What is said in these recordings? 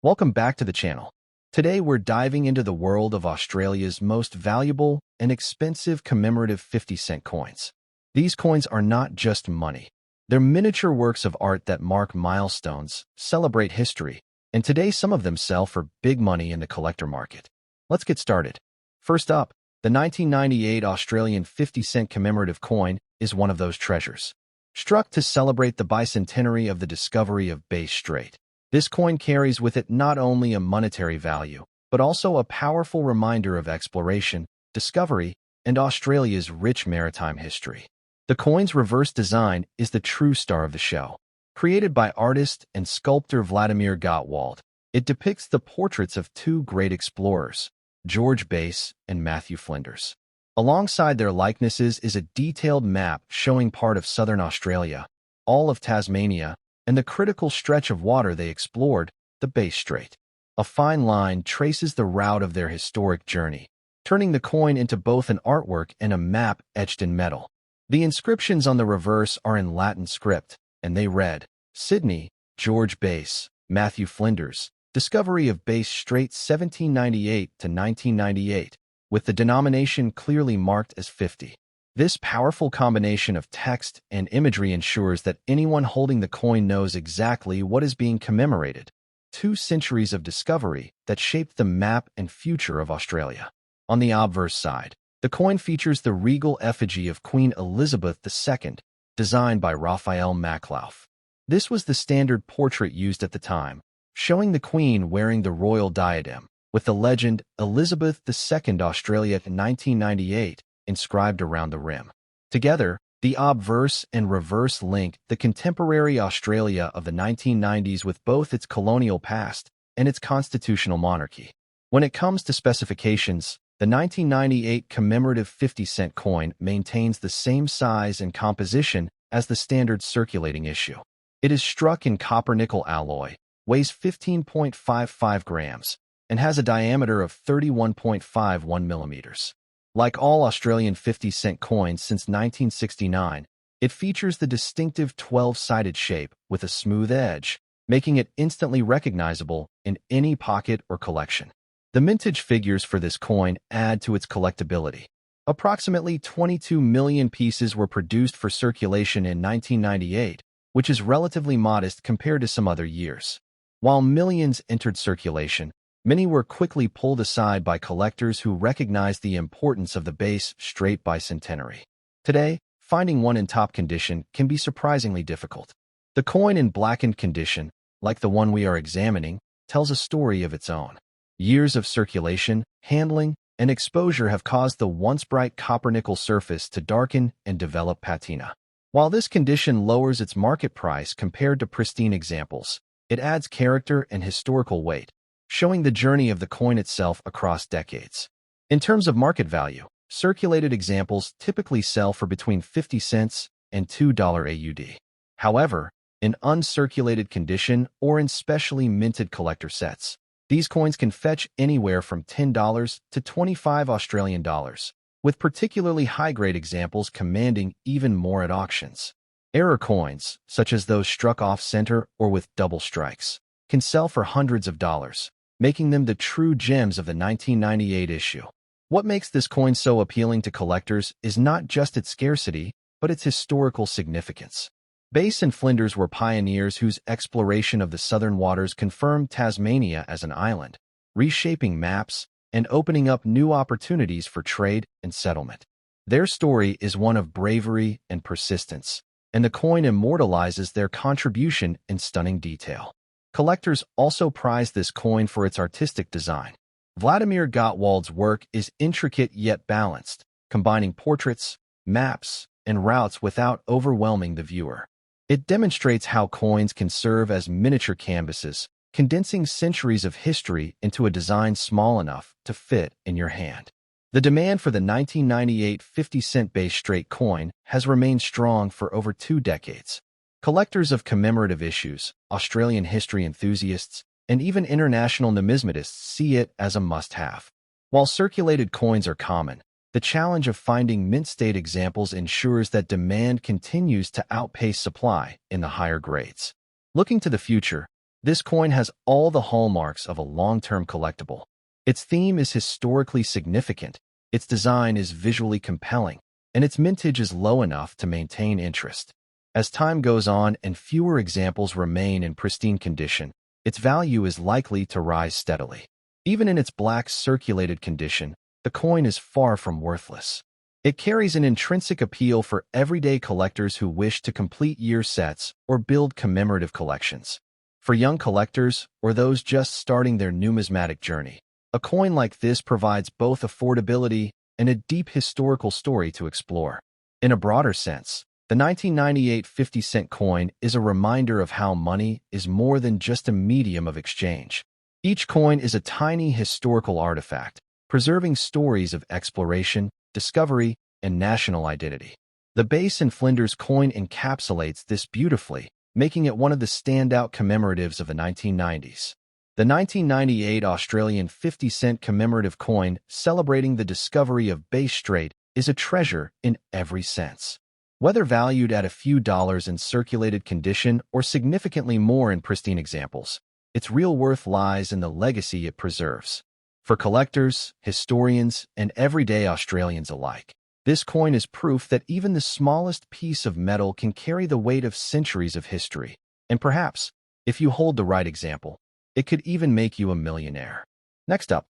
Welcome back to the channel. Today we're diving into the world of Australia's most valuable and expensive commemorative 50-cent coins. These coins are not just money. They're miniature works of art that mark milestones, celebrate history, and today some of them sell for big money in the collector market. Let's get started. First up, the 1998 Australian 50-cent commemorative coin is one of those treasures. Struck to celebrate the bicentenary of the discovery of Bass Strait. This coin carries with it not only a monetary value, but also a powerful reminder of exploration, discovery, and Australia's rich maritime history. The coin's reverse design is the true star of the show. Created by artist and sculptor Vladimir Gottwald, it depicts the portraits of two great explorers, George Bass and Matthew Flinders. Alongside their likenesses is a detailed map showing part of southern Australia, all of Tasmania, and the critical stretch of water they explored, the Bass Strait. A fine line traces the route of their historic journey, turning the coin into both an artwork and a map etched in metal. The inscriptions on the reverse are in Latin script, and they read, Sydney, George Bass, Matthew Flinders, Discovery of Bass Strait 1798 to 1998, with the denomination clearly marked as 50. This powerful combination of text and imagery ensures that anyone holding the coin knows exactly what is being commemorated. 2 centuries of discovery that shaped the map and future of Australia. On the obverse side, the coin features the regal effigy of Queen Elizabeth II, designed by Raphael Maklauf. This was the standard portrait used at the time, showing the Queen wearing the royal diadem, with the legend Elizabeth II Australia 1998 inscribed around the rim. Together, the obverse and reverse link the contemporary Australia of the 1990s with both its colonial past and its constitutional monarchy. When it comes to specifications, the 1998 commemorative 50-cent coin maintains the same size and composition as the standard circulating issue. It is struck in copper-nickel alloy, weighs 15.55 grams, and has a diameter of 31.51 millimeters. Like all Australian 50-cent coins since 1969, it features the distinctive 12-sided shape with a smooth edge, making it instantly recognizable in any pocket or collection. The mintage figures for this coin add to its collectability. Approximately 22 million pieces were produced for circulation in 1998, which is relatively modest compared to some other years. While millions entered circulation, many were quickly pulled aside by collectors who recognized the importance of the Bass Strait bicentenary. Today, finding one in top condition can be surprisingly difficult. The coin in blackened condition, like the one we are examining, tells a story of its own. Years of circulation, handling, and exposure have caused the once bright copper-nickel surface to darken and develop patina. While this condition lowers its market price compared to pristine examples, it adds character and historical weight, showing the journey of the coin itself across decades. In terms of market value, circulated examples typically sell for between 50 cents and $2 AUD. However, in uncirculated condition or in specially minted collector sets, these coins can fetch anywhere from $10 to 25 Australian dollars, with particularly high-grade examples commanding even more at auctions. Error coins, such as those struck off-center or with double strikes, can sell for hundreds of dollars, making them the true gems of the 1998 issue. What makes this coin so appealing to collectors is not just its scarcity, but its historical significance. Bass and Flinders were pioneers whose exploration of the southern waters confirmed Tasmania as an island, reshaping maps and opening up new opportunities for trade and settlement. Their story is one of bravery and persistence, and the coin immortalizes their contribution in stunning detail. Collectors also prize this coin for its artistic design. Vladimir Gottwald's work is intricate yet balanced, combining portraits, maps, and routes without overwhelming the viewer. It demonstrates how coins can serve as miniature canvases, condensing centuries of history into a design small enough to fit in your hand. The demand for the 1998 50-cent Bass Strait coin has remained strong for over 2 decades. Collectors of commemorative issues, Australian history enthusiasts, and even international numismatists see it as a must-have. While circulated coins are common, the challenge of finding mint-state examples ensures that demand continues to outpace supply in the higher grades. Looking to the future, This coin has all the hallmarks of a long-term collectible. Its theme is historically significant, its design is visually compelling, and its mintage is low enough to maintain interest. As time goes on and fewer examples remain in pristine condition, its value is likely to rise steadily. Even in its black circulated condition, the coin is far from worthless. It carries an intrinsic appeal for everyday collectors who wish to complete year sets or build commemorative collections. For young collectors or those just starting their numismatic journey, a coin like this provides both affordability and a deep historical story to explore. In a broader sense, the 1998 50-cent coin is a reminder of how money is more than just a medium of exchange. Each coin is a tiny historical artifact, preserving stories of exploration, discovery, and national identity. The base in Flinders coin encapsulates this beautifully, making it one of the standout commemoratives of the 1990s. The 1998 Australian 50-cent commemorative coin, celebrating the discovery of Bass Strait, is a treasure in every sense. Whether valued at a few dollars in circulated condition or significantly more in pristine examples, its real worth lies in the legacy it preserves. For collectors, historians, and everyday Australians alike, this coin is proof that even the smallest piece of metal can carry the weight of centuries of history. And perhaps, if you hold the right example, it could even make you a millionaire. Next up,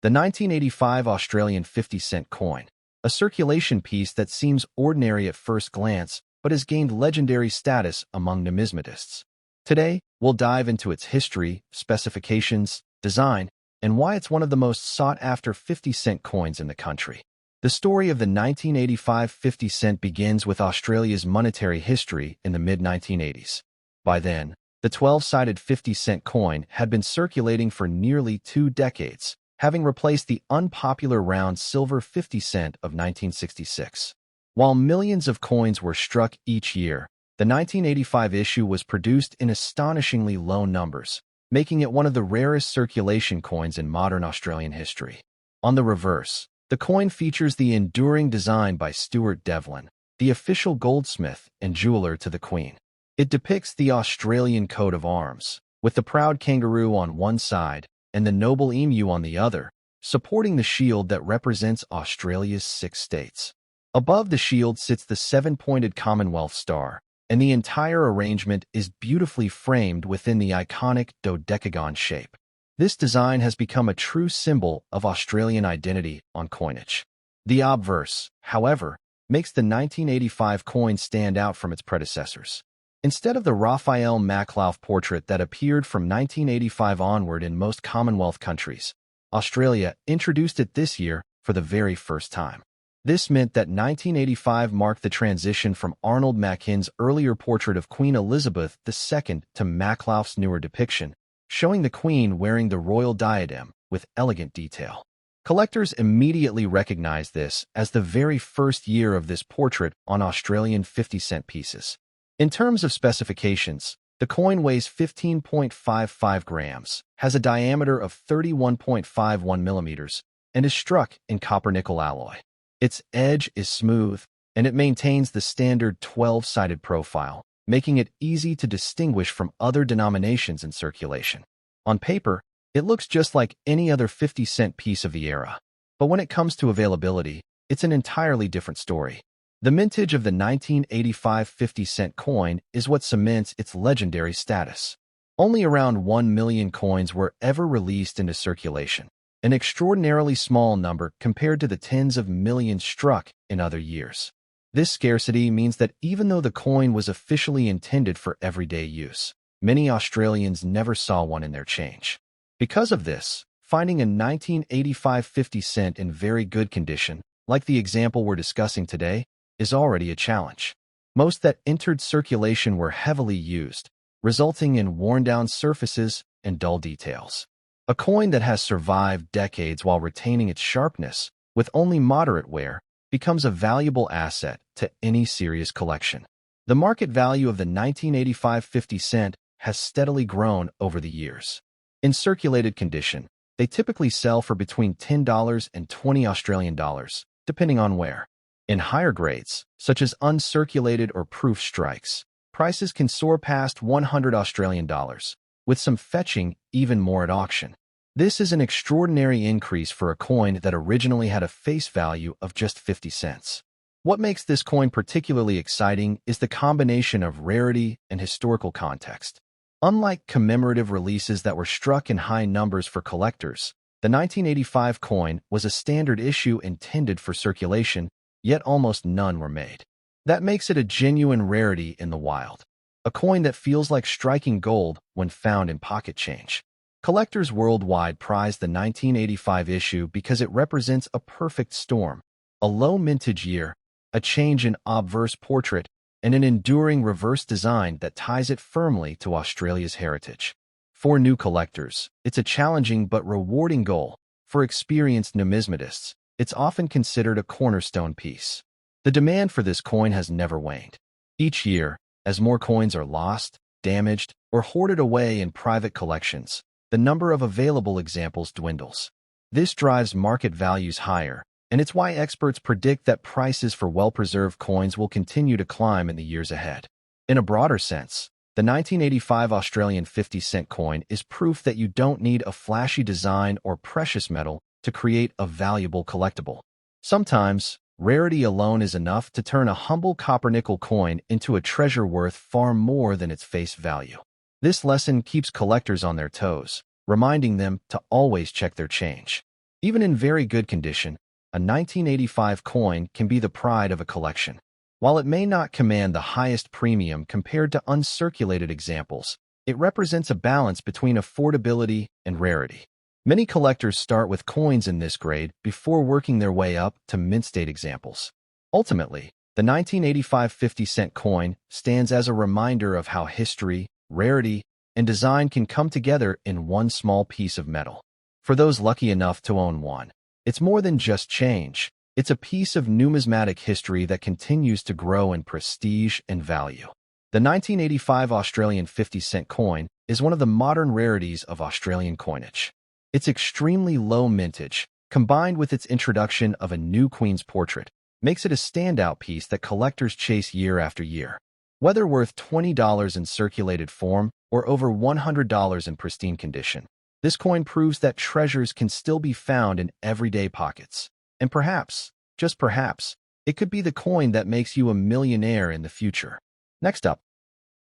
the 1985 Australian 50-cent coin, a circulation piece that seems ordinary at first glance but has gained legendary status among numismatists. Today, we'll dive into its history, specifications, design, and why it's one of the most sought-after 50-cent coins in the country. The story of the 1985 50 cent begins with Australia's monetary history in the mid-1980s. By then, the 12-sided 50-cent coin had been circulating for nearly 2 decades, having replaced the unpopular round silver 50 cent of 1966. While millions of coins were struck each year, the 1985 issue was produced in astonishingly low numbers, making it one of the rarest circulation coins in modern Australian history. On the reverse, the coin features the enduring design by Stuart Devlin, the official goldsmith and jeweler to the Queen. It depicts the Australian coat of arms, with the proud kangaroo on one side and the noble emu on the other, supporting the shield that represents Australia's 6 states. Above the shield sits the 7-pointed Commonwealth star, and the entire arrangement is beautifully framed within the iconic dodecagon shape. This design has become a true symbol of Australian identity on coinage. The obverse, however, makes the 1985 coin stand out from its predecessors. Instead of the Raphael Maklauf portrait that appeared from 1985 onward in most Commonwealth countries, Australia introduced it this year for the very first time. This meant that 1985 marked the transition from Arnold Machin's earlier portrait of Queen Elizabeth II to Maklauf's newer depiction, showing the Queen wearing the royal diadem with elegant detail. Collectors immediately recognized this as the very first year of this portrait on Australian 50-cent pieces. In terms of specifications, the coin weighs 15.55 grams, has a diameter of 31.51 millimeters, and is struck in copper-nickel alloy. Its edge is smooth, and it maintains the standard 12-sided profile, making it easy to distinguish from other denominations in circulation. On paper, it looks just like any other 50-cent piece of the era. But when it comes to availability, it's an entirely different story. The mintage of the 1985 50-cent coin is what cements its legendary status. Only around 1 million coins were ever released into circulation, an extraordinarily small number compared to the tens of millions struck in other years. This scarcity means that even though the coin was officially intended for everyday use, many Australians never saw one in their change. Because of this, finding a 1985 50 cent in very good condition, like the example we're discussing today, is already a challenge. Most that entered circulation were heavily used, resulting in worn-down surfaces and dull details. A coin that has survived decades while retaining its sharpness, with only moderate wear, becomes a valuable asset to any serious collection. The market value of the 1985 50 cent has steadily grown over the years. In circulated condition, they typically sell for between $10 and $20 Australian dollars, depending on wear. In higher grades, such as uncirculated or proof strikes, prices can soar past $100 Australian dollars, with some fetching even more at auction. This is an extraordinary increase for a coin that originally had a face value of just 50 cents. What makes this coin particularly exciting is the combination of rarity and historical context. Unlike commemorative releases that were struck in high numbers for collectors, the 1985 coin was a standard issue intended for circulation, yet almost none were made. That makes it a genuine rarity in the wild, a coin that feels like striking gold when found in pocket change. Collectors worldwide prize the 1985 issue because it represents a perfect storm, a low mintage year, a change in obverse portrait, and an enduring reverse design that ties it firmly to Australia's heritage. For new collectors, it's a challenging but rewarding goal. For experienced numismatists, it's often considered a cornerstone piece. The demand for this coin has never waned. Each year, as more coins are lost, damaged, or hoarded away in private collections, the number of available examples dwindles. This drives market values higher, and it's why experts predict that prices for well-preserved coins will continue to climb in the years ahead. In a broader sense, the 1985 Australian 50-cent coin is proof that you don't need a flashy design or precious metal to create a valuable collectible. Sometimes, rarity alone is enough to turn a humble copper-nickel coin into a treasure worth far more than its face value. This lesson keeps collectors on their toes, reminding them to always check their change. Even in very good condition, a 1985 coin can be the pride of a collection. While it may not command the highest premium compared to uncirculated examples, it represents a balance between affordability and rarity. Many collectors start with coins in this grade before working their way up to mint-state examples. Ultimately, the 1985 50-cent coin stands as a reminder of how history, rarity, and design can come together in one small piece of metal. For those lucky enough to own one, it's more than just change. It's a piece of numismatic history that continues to grow in prestige and value. The 1985 Australian 50-cent coin is one of the modern rarities of Australian coinage. Its extremely low mintage, combined with its introduction of a new Queen's portrait, makes it a standout piece that collectors chase year after year. Whether worth $20 in circulated form or over $100 in pristine condition, this coin proves that treasures can still be found in everyday pockets. And perhaps, just perhaps, it could be the coin that makes you a millionaire in the future. Next up,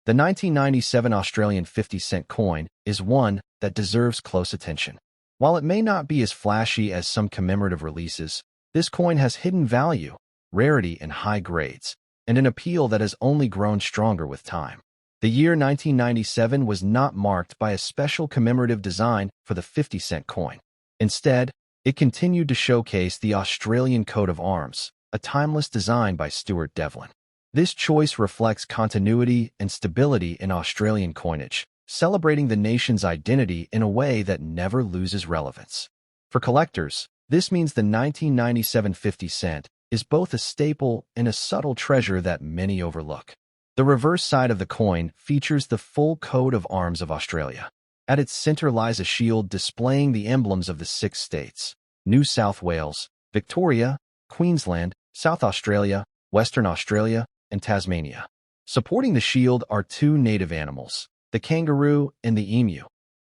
the 1997 Australian 50-cent coin is one that deserves close attention. While it may not be as flashy as some commemorative releases, this coin has hidden value, rarity, and high grades, and an appeal that has only grown stronger with time. The year 1997 was not marked by a special commemorative design for the 50-cent coin. Instead, it continued to showcase the Australian coat of arms, a timeless design by Stuart Devlin. This choice reflects continuity and stability in Australian coinage, celebrating the nation's identity in a way that never loses relevance. For collectors, this means the 1997 50 cent is both a staple and a subtle treasure that many overlook. The reverse side of the coin features the full coat of arms of Australia. At its center lies a shield displaying the emblems of the 6 states: New South Wales, Victoria, Queensland, South Australia, Western Australia, and Tasmania. Supporting the shield are 2 native animals, the kangaroo and the emu,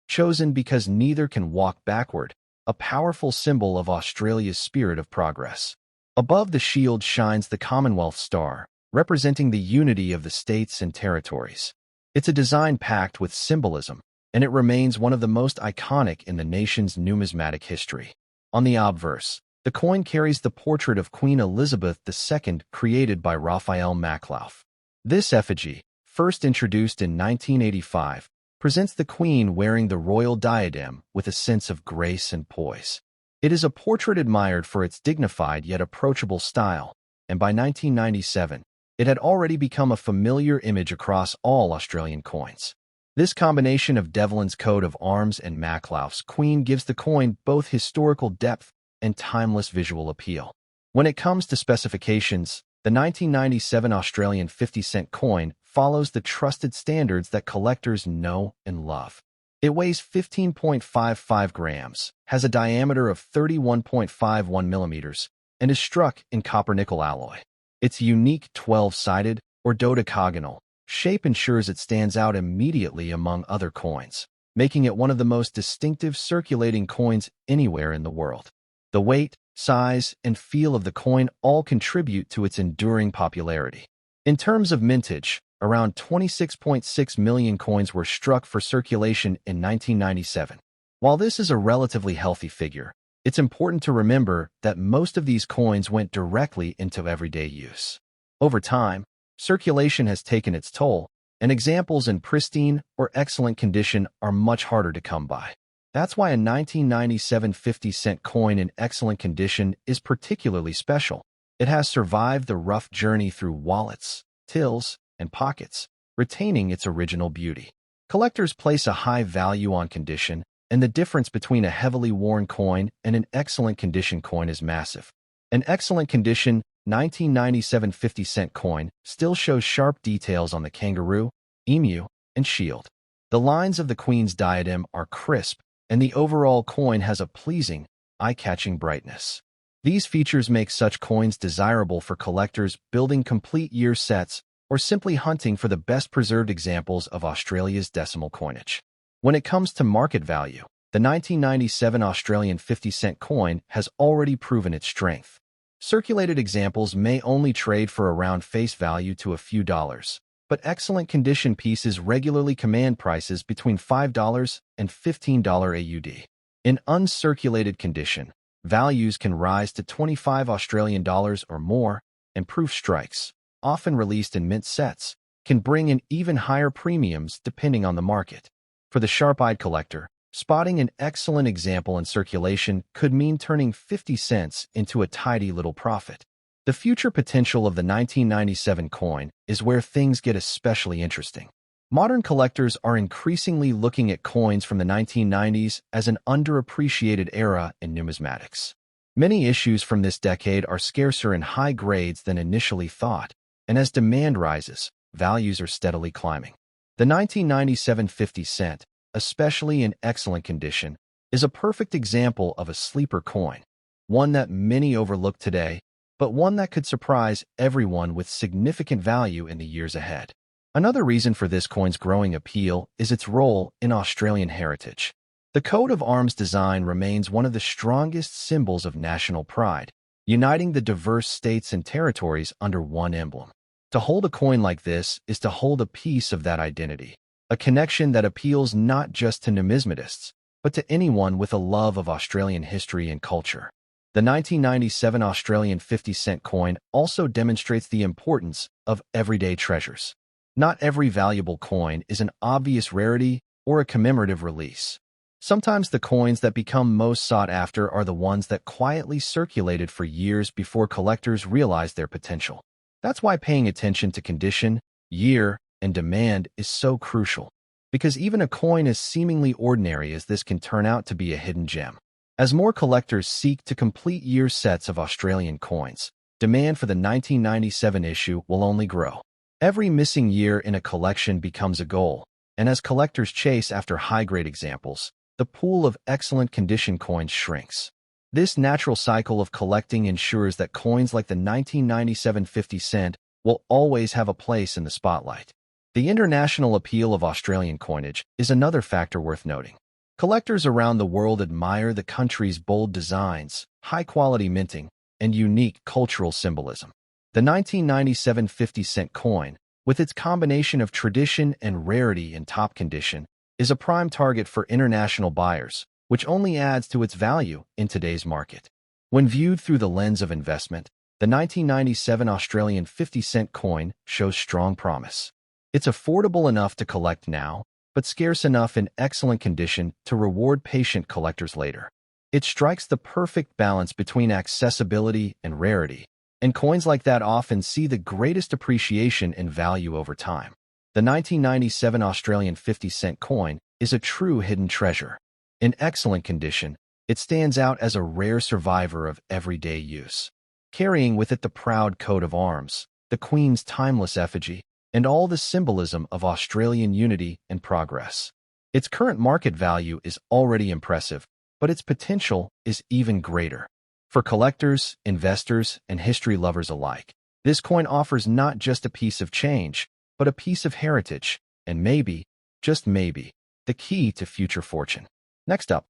chosen because neither can walk backward, a powerful symbol of Australia's spirit of progress. Above the shield shines the Commonwealth Star, representing the unity of the states and territories. It's a design packed with symbolism, and it remains one of the most iconic in the nation's numismatic history. On the obverse, the coin carries the portrait of Queen Elizabeth II created by Raphael Maclauff. This effigy, first introduced in 1985, presents the Queen wearing the royal diadem with a sense of grace and poise. It is a portrait admired for its dignified yet approachable style, and by 1997, it had already become a familiar image across all Australian coins. This combination of Devlin's coat of arms and Maclauff's Queen gives the coin both historical depth and timeless visual appeal. When it comes to specifications, the 1997 Australian 50-cent coin follows the trusted standards that collectors know and love. It weighs 15.55 grams, has a diameter of 31.51 millimeters, and is struck in copper-nickel alloy. Its unique 12-sided, or dodecagonal, shape ensures it stands out immediately among other coins, making it one of the most distinctive circulating coins anywhere in the world. The weight, size, and feel of the coin all contribute to its enduring popularity. In terms of mintage, around 26.6 million coins were struck for circulation in 1997. While this is a relatively healthy figure, it's important to remember that most of these coins went directly into everyday use. Over time, circulation has taken its toll, and examples in pristine or excellent condition are much harder to come by. That's why a 1997 50-cent coin in excellent condition is particularly special. It has survived the rough journey through wallets, tills, and pockets, retaining its original beauty. Collectors place a high value on condition, and the difference between a heavily worn coin and an excellent condition coin is massive. An excellent condition 1997 50-cent coin still shows sharp details on the kangaroo, emu, and shield. The lines of the Queen's diadem are crisp, and the overall coin has a pleasing, eye-catching brightness. These features make such coins desirable for collectors building complete year sets or simply hunting for the best-preserved examples of Australia's decimal coinage. When it comes to market value, the 1997 Australian 50-cent coin has already proven its strength. Circulated examples may only trade for around face value to a few dollars, but excellent condition pieces regularly command prices between $5 and $15 AUD. In uncirculated condition, values can rise to 25 Australian dollars or more, and proof strikes, often released in mint sets, can bring in even higher premiums depending on the market. For the sharp-eyed collector, spotting an excellent example in circulation could mean turning 50 cents into a tidy little profit. The future potential of the 1997 coin is where things get especially interesting. Modern collectors are increasingly looking at coins from the 1990s as an underappreciated era in numismatics. Many issues from this decade are scarcer in high grades than initially thought, and as demand rises, values are steadily climbing. The 1997 50 cent, especially in excellent condition, is a perfect example of a sleeper coin, one that many overlook today, but one that could surprise everyone with significant value in the years ahead. Another reason for this coin's growing appeal is its role in Australian heritage. The coat of arms design remains one of the strongest symbols of national pride, uniting the diverse states and territories under one emblem. To hold a coin like this is to hold a piece of that identity, a connection that appeals not just to numismatists, but to anyone with a love of Australian history and culture. The 1997 Australian 50-cent coin also demonstrates the importance of everyday treasures. Not every valuable coin is an obvious rarity or a commemorative release. Sometimes the coins that become most sought after are the ones that quietly circulated for years before collectors realized their potential. That's why paying attention to condition, year, and demand is so crucial, because even a coin as seemingly ordinary as this can turn out to be a hidden gem. As more collectors seek to complete year sets of Australian coins, demand for the 1997 issue will only grow. Every missing year in a collection becomes a goal, and as collectors chase after high-grade examples, the pool of excellent condition coins shrinks. This natural cycle of collecting ensures that coins like the 1997 50 cent will always have a place in the spotlight. The international appeal of Australian coinage is another factor worth noting. Collectors around the world admire the country's bold designs, high-quality minting, and unique cultural symbolism. The 1997 50-cent coin, with its combination of tradition and rarity in top condition, is a prime target for international buyers, which only adds to its value in today's market. When viewed through the lens of investment, the 1997 Australian 50-cent coin shows strong promise. It's affordable enough to collect now, but scarce enough in excellent condition to reward patient collectors later. It strikes the perfect balance between accessibility and rarity, and coins like that often see the greatest appreciation and value over time. The 1997 Australian 50-cent coin is a true hidden treasure. In excellent condition, it stands out as a rare survivor of everyday use, carrying with it the proud coat of arms, the Queen's timeless effigy, and all the symbolism of Australian unity and progress. Its current market value is already impressive, but its potential is even greater. For collectors, investors, and history lovers alike, this coin offers not just a piece of change, but a piece of heritage, and maybe, just maybe, the key to future fortune. Next up,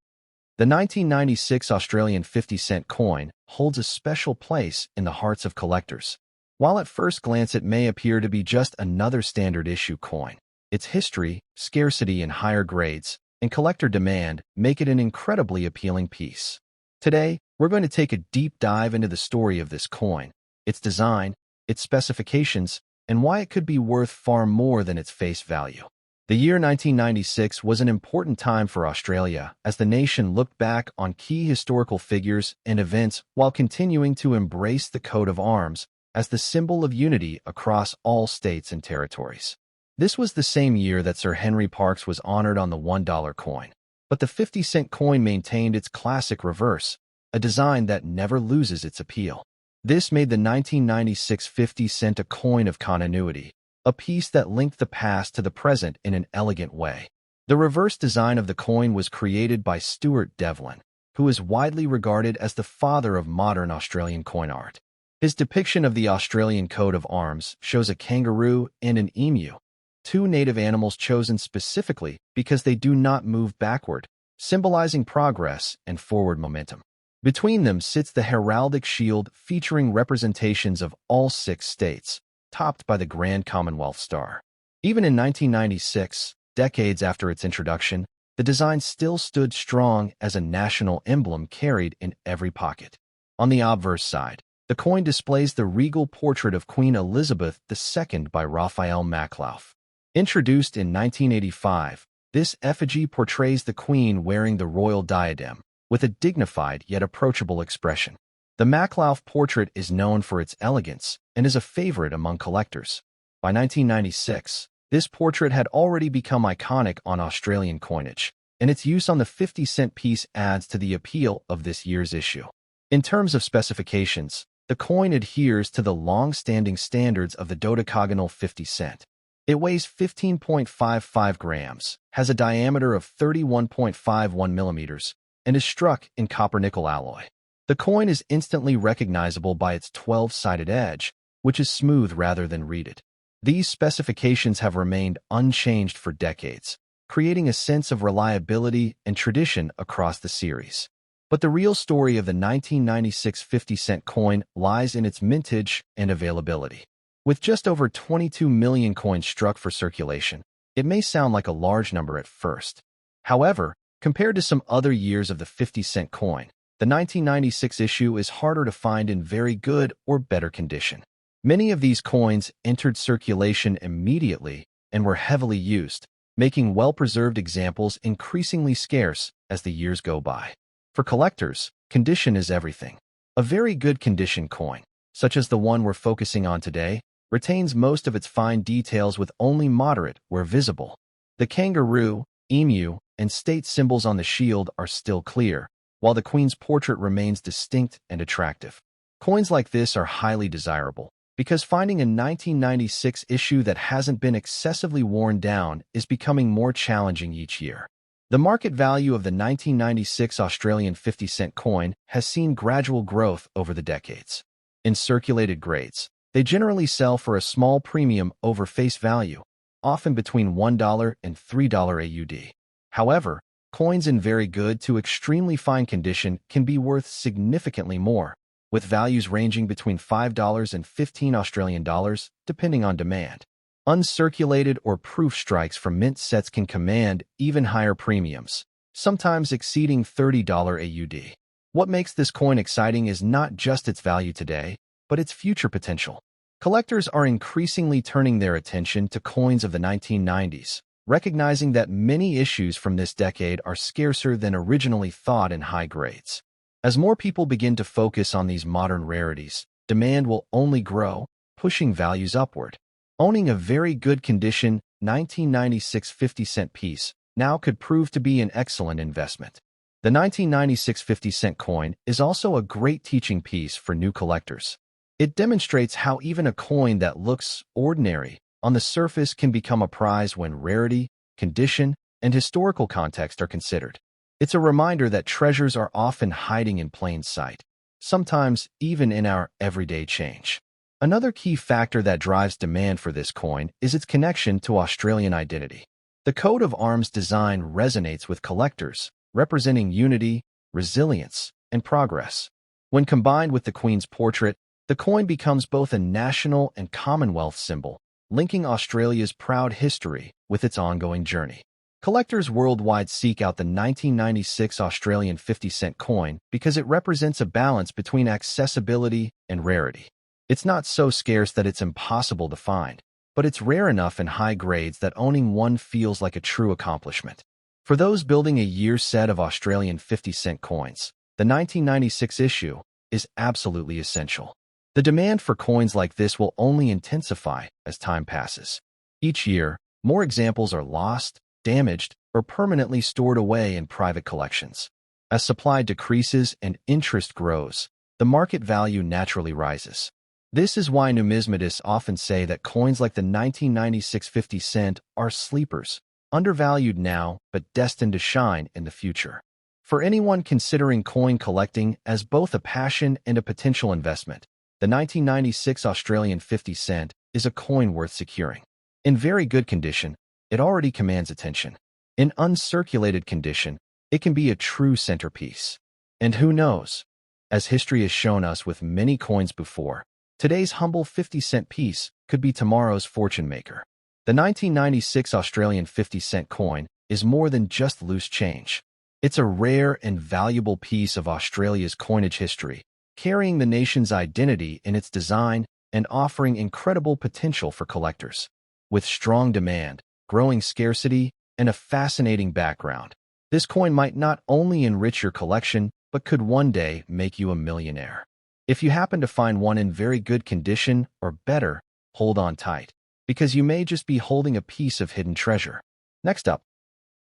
the 1996 Australian 50-cent coin holds a special place in the hearts of collectors. While at first glance it may appear to be just another standard issue coin, its history, scarcity in higher grades, and collector demand make it an incredibly appealing piece. Today, we're going to take a deep dive into the story of this coin, its design, its specifications, and why it could be worth far more than its face value. The year 1996 was an important time for Australia as the nation looked back on key historical figures and events while continuing to embrace the coat of arms as the symbol of unity across all states and territories. This was the same year that Sir Henry Parkes was honored on the $1 coin, but the 50-cent coin maintained its classic reverse, a design that never loses its appeal. This made the 1996 50 cent a coin of continuity, a piece that linked the past to the present in an elegant way. The reverse design of the coin was created by Stuart Devlin, who is widely regarded as the father of modern Australian coin art. His depiction of the Australian coat of arms shows a kangaroo and an emu, two native animals chosen specifically because they do not move backward, symbolizing progress and forward momentum. Between them sits the heraldic shield featuring representations of all 6 states, topped by the Grand Commonwealth Star. Even in 1996, decades after its introduction, the design still stood strong as a national emblem carried in every pocket. On the obverse side, the coin displays the regal portrait of Queen Elizabeth II by Raphael Maklauf. Introduced in 1985, this effigy portrays the Queen wearing the royal diadem, with a dignified yet approachable expression. The Maklauf portrait is known for its elegance and is a favorite among collectors. By 1996, this portrait had already become iconic on Australian coinage, and its use on the 50-cent piece adds to the appeal of this year's issue. In terms of specifications, the coin adheres to the long-standing standards of the dodecagonal 50 cent. It weighs 15.55 grams, has a diameter of 31.51 millimeters, and is struck in copper-nickel alloy. The coin is instantly recognizable by its 12-sided edge, which is smooth rather than reeded. These specifications have remained unchanged for decades, creating a sense of reliability and tradition across the series. But the real story of the 1996 50-cent coin lies in its mintage and availability. With just over 22 million coins struck for circulation, it may sound like a large number at first. However, compared to some other years of the 50-cent coin, the 1996 issue is harder to find in very good or better condition. Many of these coins entered circulation immediately and were heavily used, making well-preserved examples increasingly scarce as the years go by. For collectors, condition is everything. A very good condition coin, such as the one we're focusing on today, retains most of its fine details with only moderate where visible. The kangaroo, emu, and state symbols on the shield are still clear, while the Queen's portrait remains distinct and attractive. Coins like this are highly desirable, because finding a 1996 issue that hasn't been excessively worn down is becoming more challenging each year. The market value of the 1996 Australian 50-cent coin has seen gradual growth over the decades. In circulated grades, they generally sell for a small premium over face value, often between $1 and $3 AUD. However, coins in very good to extremely fine condition can be worth significantly more, with values ranging between $5 and $15 Australian dollars, depending on demand. Uncirculated or proof strikes from mint sets can command even higher premiums, sometimes exceeding $30 AUD. What makes this coin exciting is not just its value today, but its future potential. Collectors are increasingly turning their attention to coins of the 1990s, recognizing that many issues from this decade are scarcer than originally thought in high grades. As more people begin to focus on these modern rarities, demand will only grow, pushing values upward. Owning a very good condition 1996 50-cent piece now could prove to be an excellent investment. The 1996 50-cent coin is also a great teaching piece for new collectors. It demonstrates how even a coin that looks ordinary on the surface can become a prize when rarity, condition, and historical context are considered. It's a reminder that treasures are often hiding in plain sight, sometimes even in our everyday change. Another key factor that drives demand for this coin is its connection to Australian identity. The coat of arms design resonates with collectors, representing unity, resilience, and progress. When combined with the Queen's portrait, the coin becomes both a national and Commonwealth symbol, linking Australia's proud history with its ongoing journey. Collectors worldwide seek out the 1996 Australian 50-cent coin because it represents a balance between accessibility and rarity. It's not so scarce that it's impossible to find, but it's rare enough in high grades that owning one feels like a true accomplishment. For those building a year set of Australian 50-cent coins, the 1996 issue is absolutely essential. The demand for coins like this will only intensify as time passes. Each year, more examples are lost, damaged, or permanently stored away in private collections. As supply decreases and interest grows, the market value naturally rises. This is why numismatists often say that coins like the 1996 50 cent are sleepers, undervalued now but destined to shine in the future. For anyone considering coin collecting as both a passion and a potential investment, the 1996 Australian 50 cent is a coin worth securing. In very good condition, it already commands attention. In uncirculated condition, it can be a true centerpiece. And who knows? As history has shown us with many coins before, today's humble 50-cent piece could be tomorrow's fortune maker. The 1996 Australian 50-cent coin is more than just loose change. It's a rare and valuable piece of Australia's coinage history, carrying the nation's identity in its design and offering incredible potential for collectors. With strong demand, growing scarcity, and a fascinating background, this coin might not only enrich your collection, but could one day make you a millionaire. If you happen to find one in very good condition or better, hold on tight, because you may just be holding a piece of hidden treasure. Next up,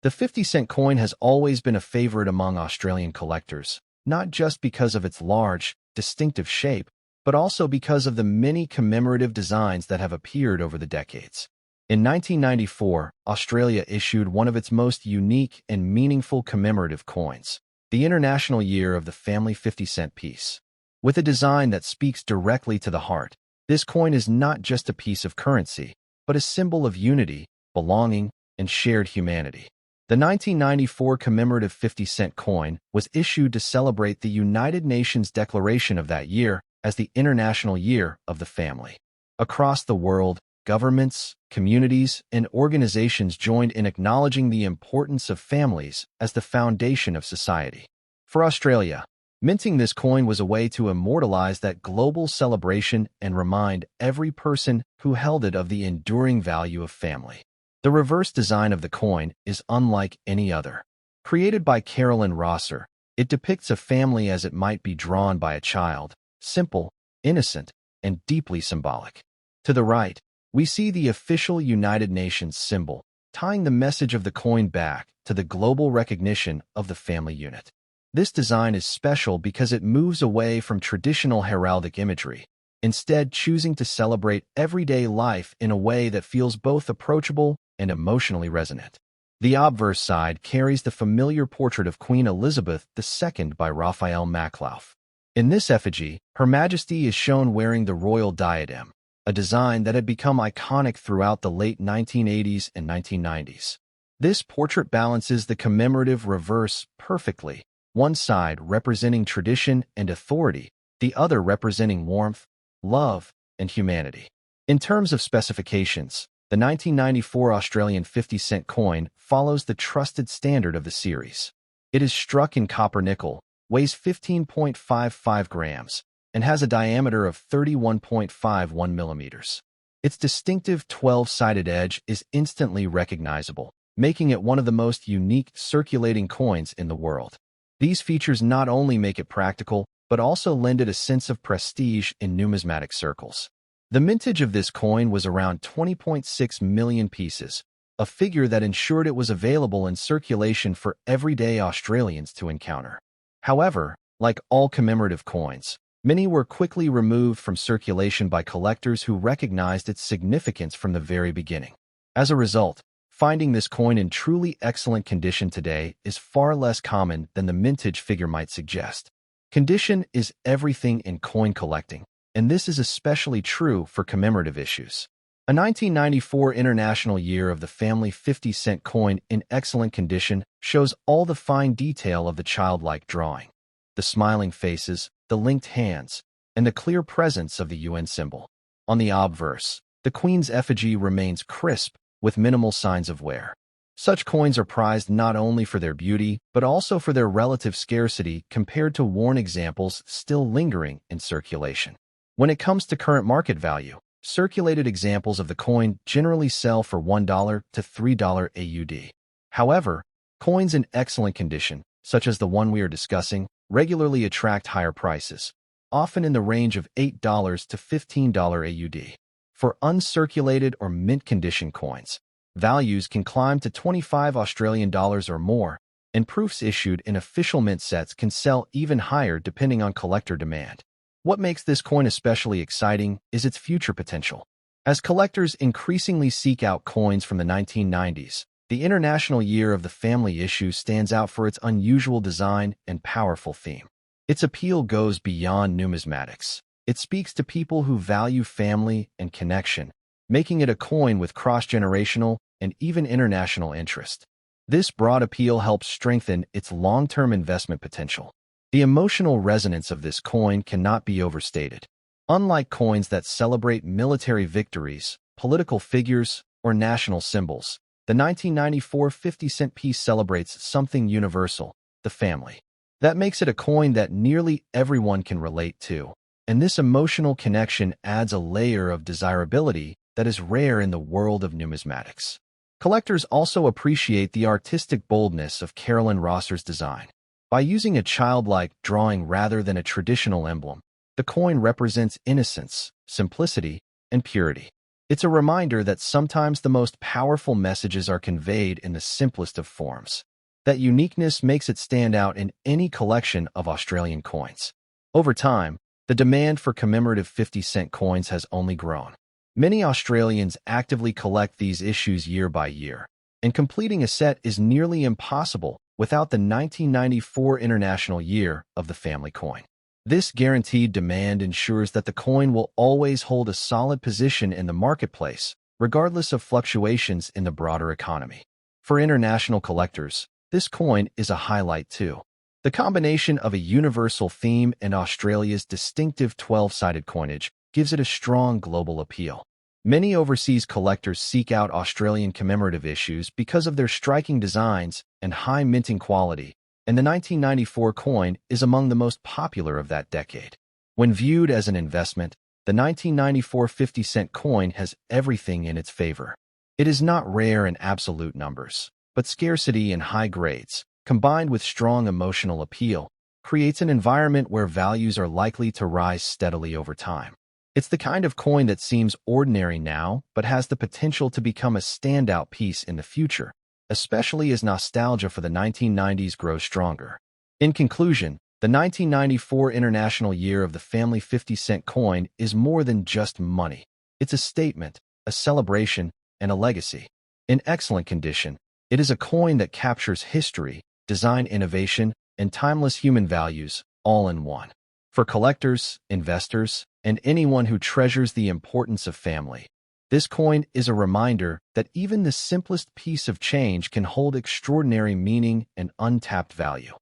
the 50-cent coin has always been a favorite among Australian collectors, not just because of its large, distinctive shape, but also because of the many commemorative designs that have appeared over the decades. In 1994, Australia issued one of its most unique and meaningful commemorative coins, the International Year of the Family 50-cent piece. With a design that speaks directly to the heart, this coin is not just a piece of currency, but a symbol of unity, belonging, and shared humanity. The 1994 commemorative 50-cent coin was issued to celebrate the United Nations declaration of that year as the International Year of the Family. Across the world, governments, communities, and organizations joined in acknowledging the importance of families as the foundation of society. For Australia, minting this coin was a way to immortalize that global celebration and remind every person who held it of the enduring value of family. The reverse design of the coin is unlike any other. Created by Carolyn Rosser, it depicts a family as it might be drawn by a child, simple, innocent, and deeply symbolic. To the right, we see the official United Nations symbol, tying the message of the coin back to the global recognition of the family unit. This design is special because it moves away from traditional heraldic imagery, instead choosing to celebrate everyday life in a way that feels both approachable and emotionally resonant. The obverse side carries the familiar portrait of Queen Elizabeth II by Raphael Maclouf. In this effigy, Her Majesty is shown wearing the royal diadem, a design that had become iconic throughout the late 1980s and 1990s. This portrait balances the commemorative reverse perfectly, one side representing tradition and authority, the other representing warmth, love, and humanity. In terms of specifications, the 1994 Australian 50-cent coin follows the trusted standard of the series. It is struck in copper-nickel, weighs 15.55 grams, and has a diameter of 31.51 millimeters. Its distinctive 12-sided edge is instantly recognizable, making it one of the most unique circulating coins in the world. These features not only make it practical, but also lend it a sense of prestige in numismatic circles. The mintage of this coin was around 20.6 million pieces, a figure that ensured it was available in circulation for everyday Australians to encounter. However, like all commemorative coins, many were quickly removed from circulation by collectors who recognized its significance from the very beginning. As a result, finding this coin in truly excellent condition today is far less common than the mintage figure might suggest. Condition is everything in coin collecting, and this is especially true for commemorative issues. A 1994 International Year of the Family 50-cent coin in excellent condition shows all the fine detail of the childlike drawing. The smiling faces, the linked hands, and the clear presence of the UN symbol. On the obverse, the Queen's effigy remains crisp, with minimal signs of wear. Such coins are prized not only for their beauty, but also for their relative scarcity compared to worn examples still lingering in circulation. When it comes to current market value, circulated examples of the coin generally sell for $1 to $3 AUD. However, coins in excellent condition, such as the one we are discussing, regularly attract higher prices, often in the range of $8 to $15 AUD. For uncirculated or mint condition coins, values can climb to 25 Australian dollars or more, and proofs issued in official mint sets can sell even higher depending on collector demand. What makes this coin especially exciting is its future potential. As collectors increasingly seek out coins from the 1990s, the International Year of the Family issue stands out for its unusual design and powerful theme. Its appeal goes beyond numismatics. It speaks to people who value family and connection, making it a coin with cross-generational and even international interest. This broad appeal helps strengthen its long-term investment potential. The emotional resonance of this coin cannot be overstated. Unlike coins that celebrate military victories, political figures, or national symbols, the 1994 50-cent piece celebrates something universal, the family. That makes it a coin that nearly everyone can relate to, and this emotional connection adds a layer of desirability that is rare in the world of numismatics. Collectors also appreciate the artistic boldness of Carolyn Rosser's design. By using a childlike drawing rather than a traditional emblem, the coin represents innocence, simplicity, and purity. It's a reminder that sometimes the most powerful messages are conveyed in the simplest of forms. That uniqueness makes it stand out in any collection of Australian coins. Over time, the demand for commemorative 50-cent coins has only grown. Many Australians actively collect these issues year by year, and completing a set is nearly impossible without the 1994 International Year of the Family coin. This guaranteed demand ensures that the coin will always hold a solid position in the marketplace, regardless of fluctuations in the broader economy. For international collectors, this coin is a highlight too. The combination of a universal theme and Australia's distinctive 12-sided coinage gives it a strong global appeal. Many overseas collectors seek out Australian commemorative issues because of their striking designs and high minting quality, and the 1994 coin is among the most popular of that decade. When viewed as an investment, the 1994 50-cent coin has everything in its favor. It is not rare in absolute numbers, but scarcity in high grades, combined with strong emotional appeal, creates an environment where values are likely to rise steadily over time. It's the kind of coin that seems ordinary now, but has the potential to become a standout piece in the future, especially as nostalgia for the 1990s grows stronger. In conclusion, the 1994 International Year of the Family 50-cent coin is more than just money. It's a statement, a celebration, and a legacy. In excellent condition, it is a coin that captures history, design innovation, and timeless human values, all in one. For collectors, investors, and anyone who treasures the importance of family, this coin is a reminder that even the simplest piece of change can hold extraordinary meaning and untapped value.